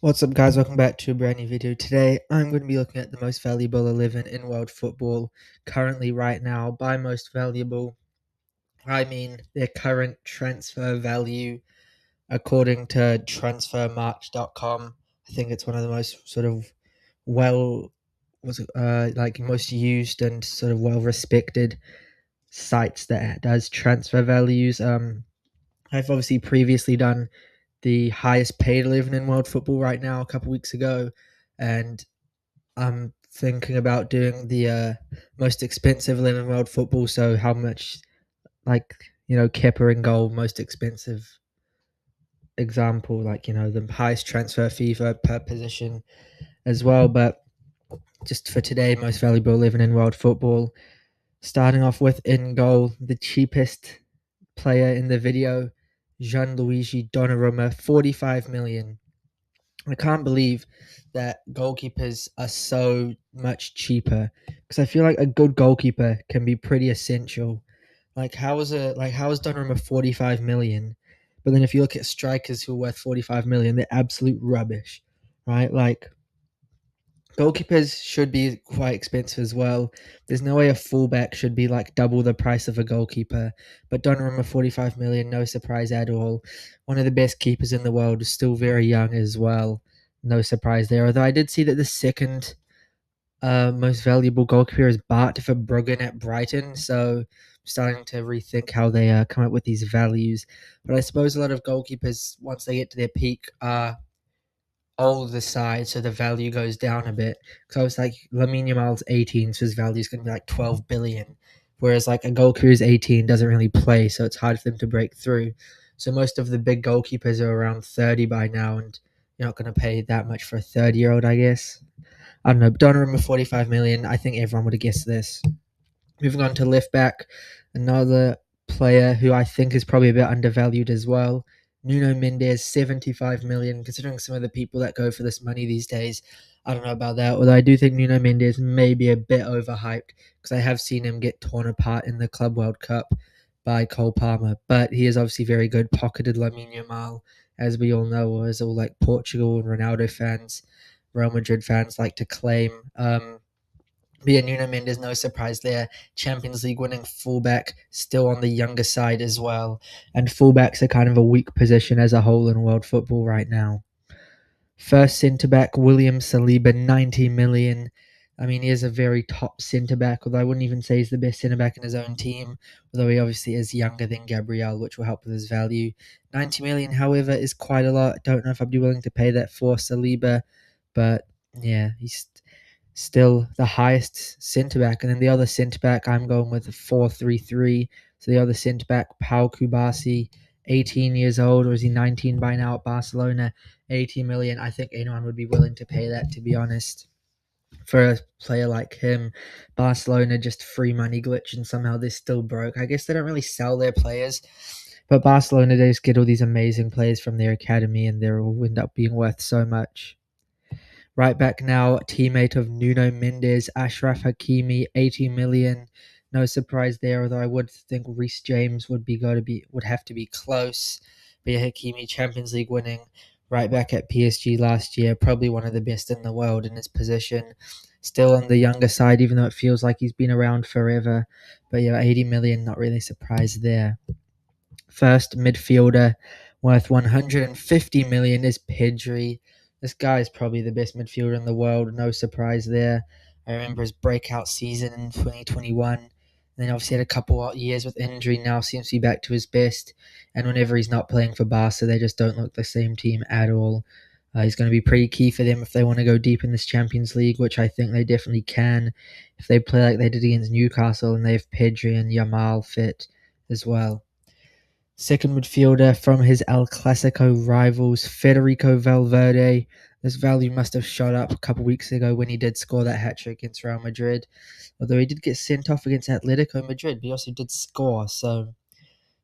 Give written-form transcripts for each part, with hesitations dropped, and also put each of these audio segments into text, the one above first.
What's up, guys? Welcome back to a brand new video. Today, I'm going to be looking at the most valuable 11 in world football currently, right now. By most valuable, I mean their current transfer value, according to transfermarkt.com. I think it's one of the most sort of well, most used and sort of well respected sites that does transfer values. I've obviously previously done the highest paid 11 in world football right now a couple weeks ago, and I'm thinking about doing the most expensive 11 in world football. So how much, Kepa in goal, most expensive example, the highest transfer fee per position as well. But just for today, most valuable 11 in world football. Starting off with in goal, the cheapest player in the video, Gianluigi Donnarumma, 45 million. I can't believe that goalkeepers are so much cheaper, because I feel like a good goalkeeper can be pretty essential. How is Donnarumma 45 million? But then if you look at strikers who are worth 45 million, they're absolute rubbish, right? Like, goalkeepers should be quite expensive as well. There's no way a fullback should be like double the price of a goalkeeper. But Donnarumma, 45 million, no surprise at all. One of the best keepers in the world, is still very young as well. No surprise there. Although I did see that the second most valuable goalkeeper is Bart Verbruggen at Brighton. So I'm starting to rethink how they come up with these values. But I suppose a lot of goalkeepers, once they get to their peak, are older side, so the value goes down a bit. Because I was like, Lamine Yamal's 18, so his value is going to be like 12 billion. Whereas like a goalkeeper who's 18 doesn't really play, so it's hard for them to break through. So most of the big goalkeepers are around 30 by now, and you're not going to pay that much for a 30-year-old, I guess. I don't know. Donnarumma, 45 million. I think everyone would have guessed this. Moving on to left back, another player who I think is probably a bit undervalued as well. Nuno Mendes, 75 million. Considering some of the people that go for this money these days, I don't know about that. Although I do think Nuno Mendes may be a bit overhyped, because I have seen him get torn apart in the Club World Cup by Cole Palmer. But he is obviously very good. Pocketed Lamine Yamal, as we all know, or as all like Portugal and Ronaldo fans, Real Madrid fans like to claim. But yeah, Nuno Mendes, no surprise there. Champions League winning fullback, still on the younger side as well. And fullbacks are kind of a weak position as a whole in world football right now. First centre back, William Saliba, 90 million. I mean, he is a very top centre back, although I wouldn't even say he's the best centre back in his own team, although he obviously is younger than Gabriel, which will help with his value. 90 million, however, is quite a lot. Don't know if I'd be willing to pay that for Saliba, but yeah, he's still the highest centre back. And then the other centre back, I'm going with a 4-3-3. So the other centre back, Pau Kubasi, 18 years old, or is he 19 by now at Barcelona? 80 million. I think anyone would be willing to pay that, to be honest. For a player like him, Barcelona just free money glitch, and somehow they're still broke. I guess they don't really sell their players, but Barcelona, they just get all these amazing players from their academy, and they'll all end up being worth so much. Right back now, teammate of Nuno Mendes, Ashraf Hakimi, 80 million. No surprise there, although I would think Reece James would have to be close. But yeah, Hakimi, Champions League winning, right back at PSG last year, probably one of the best in the world in his position. Still on the younger side, even though it feels like he's been around forever. But yeah, 80 million, not really surprised there. First midfielder worth 150 million is Pedri. This guy is probably the best midfielder in the world. No surprise there. I remember his breakout season in 2021. And then obviously had a couple of years with injury. Now seems to be back to his best. And whenever he's not playing for Barca, they just don't look the same team at all. He's going to be pretty key for them if they want to go deep in this Champions League, which I think they definitely can if they play like they did against Newcastle and they have Pedri and Yamal fit as well. Second midfielder from his El Clasico rivals, Federico Valverde. This value must have shot up a couple weeks ago when he did score that hat-trick against Real Madrid. Although he did get sent off against Atletico Madrid, but he also did score. So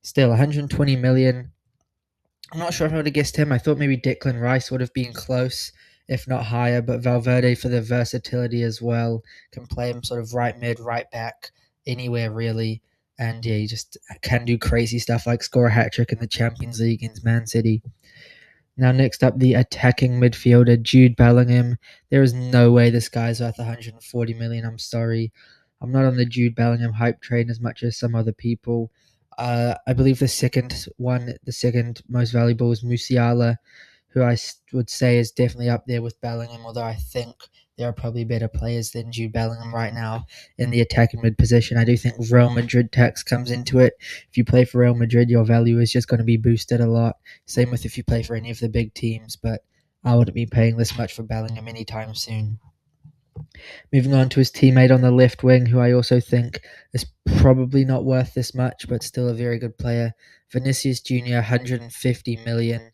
still, 120 million. I'm not sure if I would have guessed him. I thought maybe Declan Rice would have been close, if not higher. But Valverde, for the versatility as well, can play him sort of right mid, right back, anywhere really. And yeah, he just can do crazy stuff like score a hat trick in the Champions League against Man City. Now, next up, the attacking midfielder, Jude Bellingham. There is no way this guy's worth 140 million. I'm sorry. I'm not on the Jude Bellingham hype train as much as some other people. I believe the second most valuable is Musiala, who would say is definitely up there with Bellingham, although I think there are probably better players than Jude Bellingham right now in the attacking mid position. I do think Real Madrid tax comes into it. If you play for Real Madrid, your value is just going to be boosted a lot. Same with if you play for any of the big teams, but I wouldn't be paying this much for Bellingham anytime soon. Moving on to his teammate on the left wing, who I also think is probably not worth this much, but still a very good player. Vinicius Jr., 150 million.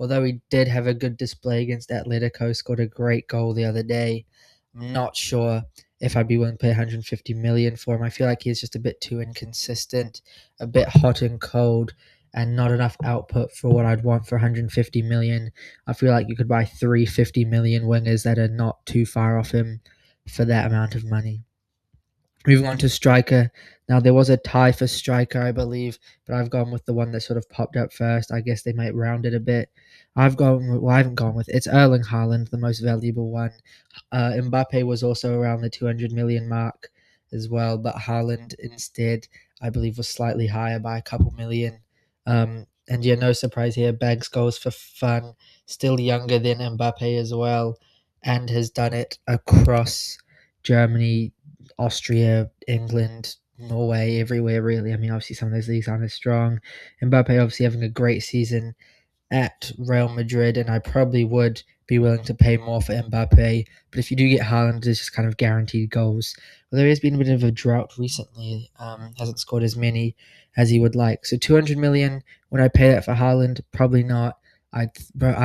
Although he did have a good display against Atletico, scored a great goal the other day. I'm not sure if I'd be willing to pay 150 million for him. I feel like he's just a bit too inconsistent, a bit hot and cold, and not enough output for what I'd want for 150 million. I feel like you could buy 350 million wingers that are not too far off him for that amount of money. Moving on to striker. Now, there was a tie for striker, I believe, but I've gone with the one that sort of popped up first. I guess they might round it a bit. I haven't gone with it's Erling Haaland, the most valuable one. Mbappe was also around the 200 million mark as well, but Haaland instead, I believe, was slightly higher by a couple million. And yeah, no surprise here. Bags goals for fun. Still younger than Mbappe as well, and has done it across Germany, Austria, England, Norway, everywhere really. I mean, obviously some of those leagues aren't as strong. Mbappe obviously having a great season at Real Madrid, and I probably would be willing to pay more for Mbappe. But if you do get Haaland, it's just kind of guaranteed goals. Although he has been a bit of a drought recently, hasn't scored as many as he would like. So 200 million, would I pay that for Haaland? Probably not. I'd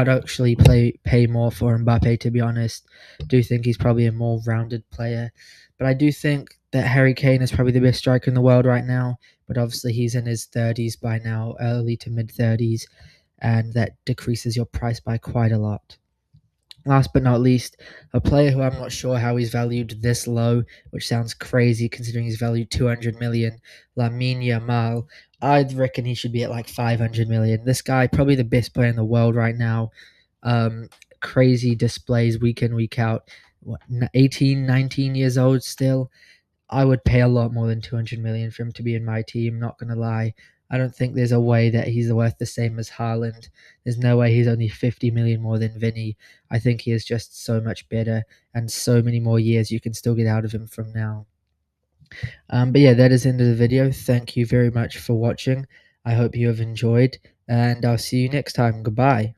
actually pay more for Mbappe, to be honest. I do think he's probably a more rounded player. But I do think that Harry Kane is probably the best striker in the world right now. But obviously he's in his 30s by now, early to mid 30s, and that decreases your price by quite a lot. Last but not least, a player who I'm not sure how he's valued this low, which sounds crazy considering he's valued 200 million, Lamine Yamal. I'd reckon he should be at like 500 million. This guy, probably the best player in the world right now. Crazy displays week in, week out. 18, 19 years old still. I would pay a lot more than 200 million for him to be in my team, not going to lie. I don't think there's a way that he's worth the same as Haaland. There's no way he's only 50 million more than Vinny. I think he is just so much better and so many more years you can still get out of him from now. But yeah, that is the end of the video. Thank you very much for watching. I hope you have enjoyed, and I'll see you next time. Goodbye.